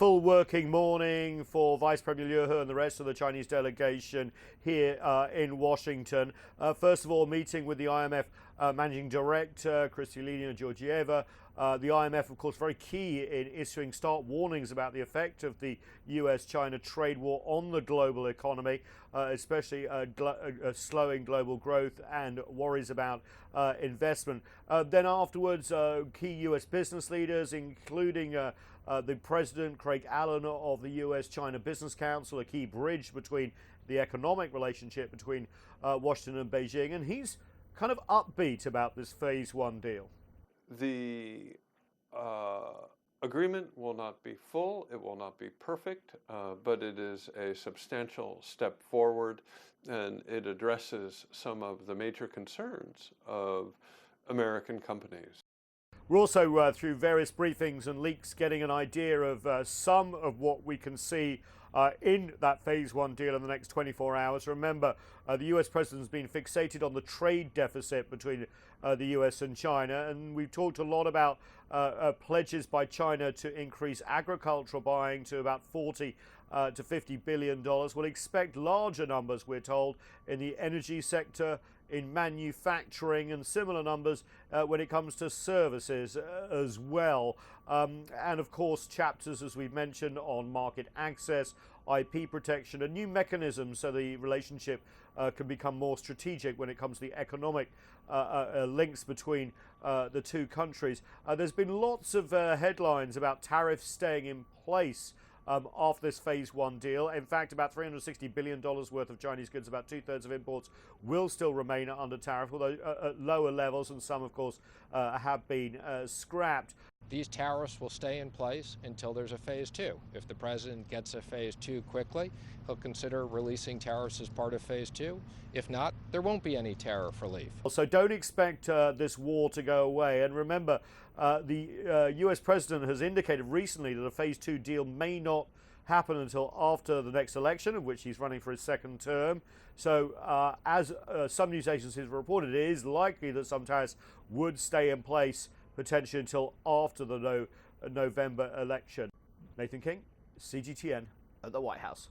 Full working morning for Vice Premier Liu He and the rest of the Chinese delegation here in Washington. First of all, meeting with the IMF Managing Director, Kristalina Georgieva. The IMF, of course, very key in issuing stark warnings about the effect of the US-China trade war on the global economy, especially slowing global growth and worries about investment. Then afterwards, key US business leaders, including the President, Craig Allen, of the US-China Business Council, a key bridge between the economic relationship between Washington and Beijing, and he's kind of upbeat about this Phase 1 deal. The agreement will not be full, it will not be perfect, but it is a substantial step forward, and it addresses some of the major concerns of American companies. We're also, through various briefings and leaks, getting an idea of some of what we can see in that Phase 1 deal in the next 24 hours. Remember, the US president's been fixated on the trade deficit between the US and China, and we've talked a lot about pledges by China to increase agricultural buying to about $40 to $50 billion. We'll expect larger numbers, we're told, in the energy sector, in manufacturing, and similar numbers when it comes to services as well. And of course, chapters, as we've mentioned, on market access, IP protection, and new mechanisms so the relationship can become more strategic when it comes to the economic links between the two countries. There's been lots of headlines about tariffs staying in place after this Phase 1 deal. In fact, about $360 billion worth of Chinese goods, about two-thirds of imports, will still remain under tariff, although at lower levels, and some, of course, have been scrapped. These tariffs will stay in place until there's a Phase 2. If the president gets a Phase 2 quickly, he'll consider releasing tariffs as part of Phase 2. If not, there won't be any tariff relief. So don't expect this war to go away. And remember, the US president has indicated recently that a Phase 2 deal may not happen until after the next election, of which he's running for his second term. So as some news agencies have reported, it is likely that some tariffs would stay in place potentially until after the November election. Nathan King, CGTN at the White House.